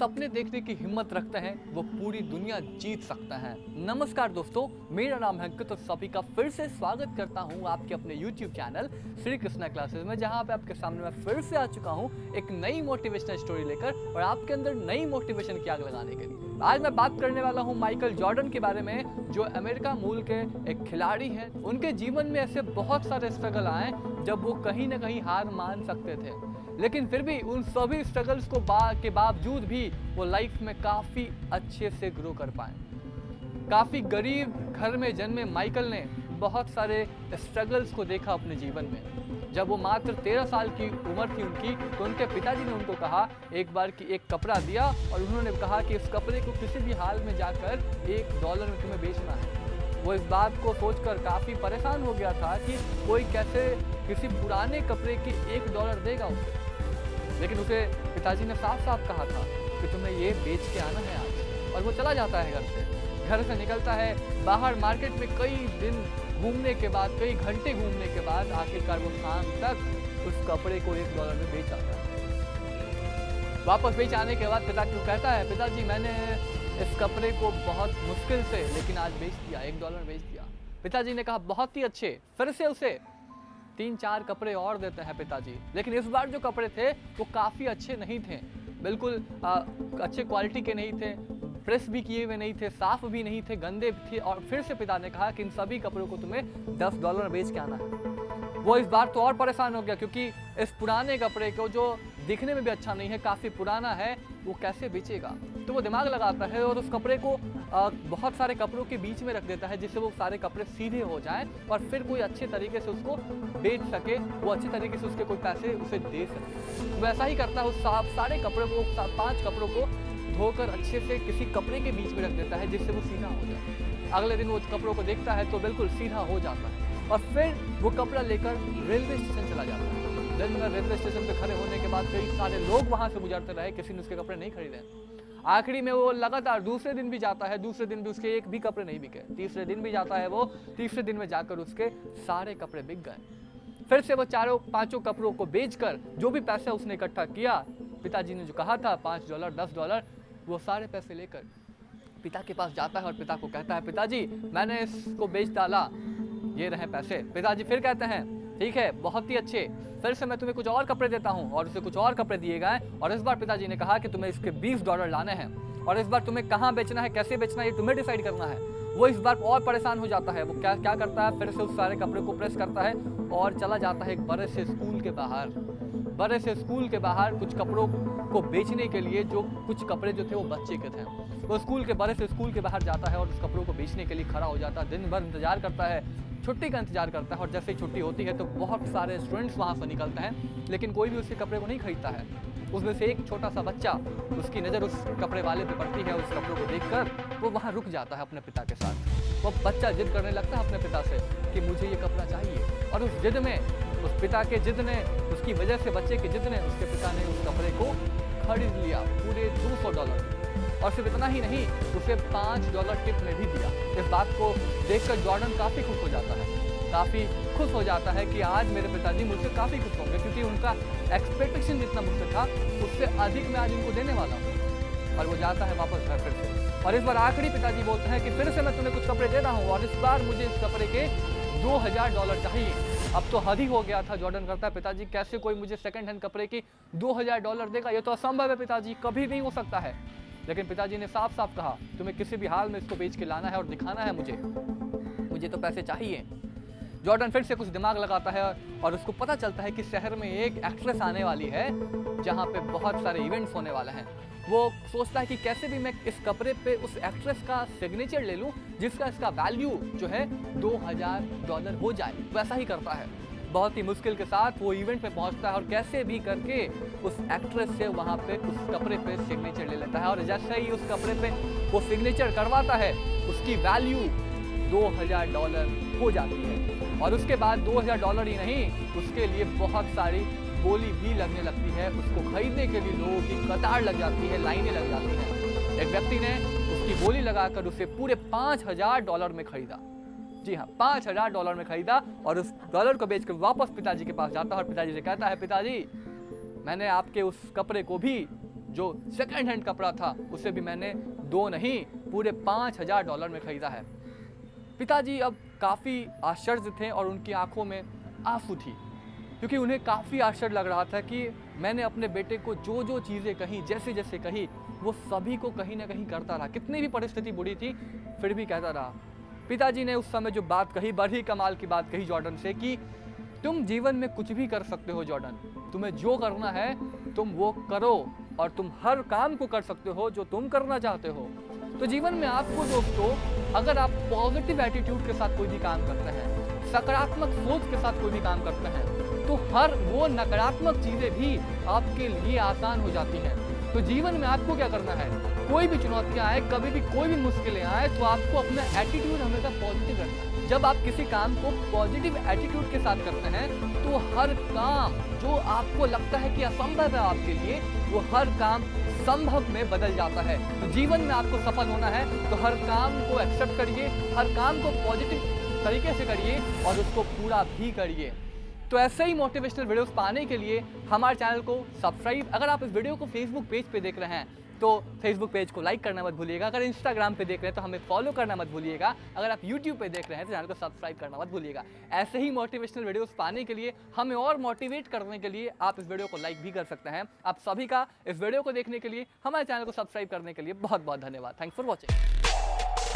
सपने देखने की हिम्मत रखते हैं वो पूरी दुनिया जीत सकते हैं। नमस्कार दोस्तों, मेरा नाम है अंकित और सभी का फिर से स्वागत करता हूं आपके अपने YouTube channel Shri Krishna classes में, जहां पे आपके सामने मैं फिर से आ चुका हूं एक नई मोटिवेशनल स्टोरी लेकर और आपके अंदर नई मोटिवेशन की आग लगाने के लिए। आज मैं बात करने वाला हूं माइकल जॉर्डन के बारे में, जो अमेरिका मूल के एक खिलाड़ी हैं। उनके जीवन में ऐसे बहुत सारे स्ट्रगल आए जब वो कहीं ना कहीं हार मान सकते थे, लेकिन फिर भी उन सभी स्ट्रगल्स को के बावजूद भी वो लाइफ में काफ़ी अच्छे से ग्रो कर पाए। काफ़ी गरीब घर में जन्मे माइकल ने बहुत सारे स्ट्रगल्स को देखा अपने जीवन में। जब वो मात्र 13 साल की उम्र थी उनकी, तो उनके पिताजी ने उनको कहा एक बार कि एक कपड़ा दिया और उन्होंने कहा कि इस कपड़े को किसी भी हाल में जाकर $1 में तुम्हें बेचना है। वो इस बात को सोचकर काफ़ी परेशान हो गया था कि कोई कैसे किसी पुराने कपड़े की $1 देगा उसे। लेकिन उसे पिताजी ने साफ साफ कहा था कि तुम्हें ये बेच के आना है आज। और वो चला जाता है घर से निकलता है बाहर मार्केट में कई दिन घूमने के बाद, कई घंटे घूमने के बाद आखिरकार वो शाम तक उस कपड़े को $1 में बेच आता है। वापस बेच आने के बाद पिता को कहता है, पिताजी मैंने इस कपड़े को बहुत मुश्किल से लेकिन आज बेच दिया, $1 में बेच दिया। पिताजी ने कहा बहुत ही अच्छे। फिर से उसे 3-4 कपड़े और देते हैं पिताजी, लेकिन इस बार जो कपड़े थे वो काफ़ी अच्छे नहीं थे, बिल्कुल अच्छे क्वालिटी के नहीं थे, प्रेस भी किए हुए नहीं थे, साफ भी नहीं थे, गंदे थे। और फिर से पिता ने कहा कि इन सभी कपड़ों को तुम्हें $10 में बेच के आना है। वो इस बार तो और परेशान हो गया, क्योंकि इस पुराने कपड़े को जो दिखने में भी अच्छा नहीं है, काफ़ी पुराना है, वो कैसे बेचेगा। तो वो दिमाग लगाता है और उस कपड़े को बहुत सारे कपड़ों के बीच में रख देता है, जिससे वो सारे कपड़े सीधे हो जाएं और फिर कोई अच्छे तरीके से उसको बेच सके, वो अच्छे तरीके से उसके कोई पैसे उसे दे सके। वैसा ही करता है, उस सारे कपड़े को, 5 कपड़ों को धोकर अच्छे से किसी कपड़े के बीच में रख देता है, जिससे वो सीधा हो जाए। अगले दिन वो उस कपड़ों को देखता है तो बिल्कुल सीधा हो जाता है और फिर वो कपड़ा लेकर रेलवे स्टेशन चला जाता है। दिन में रेलवे स्टेशन पे खड़े होने के बाद कई सारे लोग वहाँ से गुजरते रहे, किसी ने उसके कपड़े नहीं खरीदे। आखिरी में वो लगातार दूसरे दिन भी जाता है, दूसरे दिन भी उसके एक भी कपड़े नहीं बिके। तीसरे दिन भी जाता है वो, तीसरे दिन में जाकर उसके सारे कपड़े बिक गए। फिर से वो 4-5 कपड़ों को बेचकर जो भी पैसा उसने इकट्ठा किया, पिताजी ने जो कहा था $5, $10, वो सारे पैसे लेकर पिता के पास जाता है और पिता को कहता है, पिताजी मैंने इसको बेच डाला, ये रहे पैसे। पिताजी फिर कहते हैं ठीक है, बहुत ही अच्छे, फिर से मैं तुम्हें कुछ और कपड़े देता हूँ। और उसे कुछ और कपड़े दिए गए और इस बार पिताजी ने कहा कि तुम्हें इसके $20 लाने हैं और इस बार तुम्हें कहाँ बेचना है, कैसे बेचना है, ये तुम्हें डिसाइड करना है। वो इस बार और परेशान हो जाता है। वो क्या करता है, फिर से उस सारे कपड़े को प्रेस करता है और चला जाता है एक बड़े से स्कूल के बाहर कुछ कपड़ों को बेचने के लिए। जो कुछ कपड़े जो थे वो बच्चे के थे। वो बड़े से स्कूल के बाहर जाता है और उस कपड़ों को बेचने के लिए खड़ा हो जाता है। दिन भर इंतजार करता है, छुट्टी का इंतजार करता है और जैसे ही छुट्टी होती है तो बहुत सारे स्टूडेंट्स वहाँ से निकलते हैं, लेकिन कोई भी उसके कपड़े को नहीं खरीदता है। उसमें से एक छोटा सा बच्चा, उसकी नज़र उस कपड़े वाले पे पड़ती है। उस कपड़ों को देखकर वो वहाँ रुक जाता है अपने पिता के साथ। वो बच्चा जिद करने लगता है अपने पिता से कि मुझे ये कपड़ा चाहिए, और उस जिद में, उस पिता के जिद ने, उसकी वजह से बच्चे के जिद ने, उसके पिता ने उस कपड़े को खरीद लिया पूरे $200। और सिर्फ इतना ही नहीं, उसे $5 टिप में भी दिया। इस बात को देखकर जॉर्डन काफ़ी खुश हो जाता है कि आज मेरे पिताजी मुझसे काफ़ी खुश होंगे, क्योंकि उनका एक्सपेक्टेशन जितना मुझसे था उससे अधिक मैं आज उनको देने वाला हूँ। और वो जाता है वापस घर फिर से, और इस बार आखिरी पिताजी बोलते हैं कि फिर से मैं तुम्हें कुछ कपड़े दे रहा हूँ और इस बार मुझे इस कपड़े के $2000 चाहिए। अब तो हद ही हो गया था। जॉर्डन करता है, पिताजी कैसे कोई मुझे सेकंड हैंड कपड़े की $2000 देगा, ये तो असंभव है पिताजी, कभी नहीं हो सकता है। लेकिन पिताजी ने साफ साफ कहा, तुम्हें किसी भी हाल में इसको बेच के लाना है और दिखाना है मुझे तो पैसे चाहिए। जॉर्डन फिर से कुछ दिमाग लगाता है और उसको पता चलता है कि शहर में एक एक्ट्रेस आने वाली है जहाँ पे बहुत सारे इवेंट्स होने वाले हैं। वो सोचता है कि कैसे भी मैं इस कपड़े पे उस एक्ट्रेस का सिग्नेचर ले लूँ जिसका इसका वैल्यू जो है $2000 हो जाए। वैसा ही करता है। बहुत ही मुश्किल के साथ वो इवेंट पे पहुंचता है और कैसे भी करके उस एक्ट्रेस से वहाँ पे उस कपड़े पे सिग्नेचर ले लेता है। और जैसे ही उस कपड़े पे वो सिग्नेचर करवाता है, उसकी वैल्यू $2000 हो जाती है। और उसके बाद $2000 ही नहीं, उसके लिए बहुत सारी बोली भी लगने लगती है। उसको खरीदने के लिए लोगों की कतार लग जाती है, लाइनें लग जाती हैं। एक व्यक्ति ने उसकी बोली लगाकर उसे पूरे $5000 में खरीदा। जी हाँ, $5000 में खरीदा और उस डॉलर को बेचकर वापस पिताजी के पास जाता है और पिताजी से कहता है, पिताजी मैंने आपके उस कपड़े को भी जो सेकंड हैंड कपड़ा था उसे भी मैंने 2 नहीं पूरे $5000 में खरीदा है। पिताजी अब काफ़ी आश्चर्य थे और उनकी आंखों में आंसू थी, क्योंकि उन्हें काफ़ी आश्चर्य लग रहा था कि मैंने अपने बेटे को जो जो चीज़ें कही, जैसे जैसे कही, वो सभी को कहीं ना कहीं करता रहा। कितनी भी परिस्थिति बुरी थी फिर भी कहता रहा। पिताजी ने उस समय जो बात कही, बड़ी कमाल की बात कही जॉर्डन से कि तुम जीवन में कुछ भी कर सकते हो जॉर्डन, तुम्हें जो करना है तुम वो करो और तुम हर काम को कर सकते हो जो तुम करना चाहते हो। तो जीवन में आपको दोस्तों, अगर आप पॉजिटिव एटीट्यूड के साथ कोई भी काम करते हैं, सकारात्मक सोच के साथ कोई भी काम करते हैं, तो हर वो नकारात्मक चीज़ें भी आपके लिए आसान हो जाती हैं। तो जीवन में आपको क्या करना है, कोई भी चुनौतियां आए, कभी भी कोई भी मुश्किलें आए, तो आपको अपना एटीट्यूड हमेशा पॉजिटिव रखना है। जब आप किसी काम को पॉजिटिव एटीट्यूड के साथ करते हैं तो हर काम जो आपको लगता है कि असंभव है आपके लिए, वो हर काम संभव में बदल जाता है। तो जीवन में आपको सफल होना है तो हर काम को एक्सेप्ट करिए, हर काम को पॉजिटिव तरीके से करिए और उसको पूरा भी करिए। तो ऐसे ही मोटिवेशनल वीडियोस पाने के लिए हमारे चैनल को सब्सक्राइब, अगर आप इस वीडियो को फेसबुक पेज पे देख रहे हैं तो फेसबुक पेज को लाइक करना मत भूलिएगा, अगर इंस्टाग्राम पे देख रहे हैं तो हमें फॉलो करना मत भूलिएगा, अगर आप यूट्यूब पे देख रहे हैं तो चैनल को सब्सक्राइब करना मत भूलिएगा। ऐसे ही मोटिवेशनल वीडियोस पाने के लिए, हमें और मोटिवेट करने के लिए आप इस वीडियो को लाइक भी कर सकते हैं। आप सभी का इस वीडियो को देखने के लिए, हमारे चैनल को सब्सक्राइब करने के लिए बहुत बहुत धन्यवाद। Thanks for watching.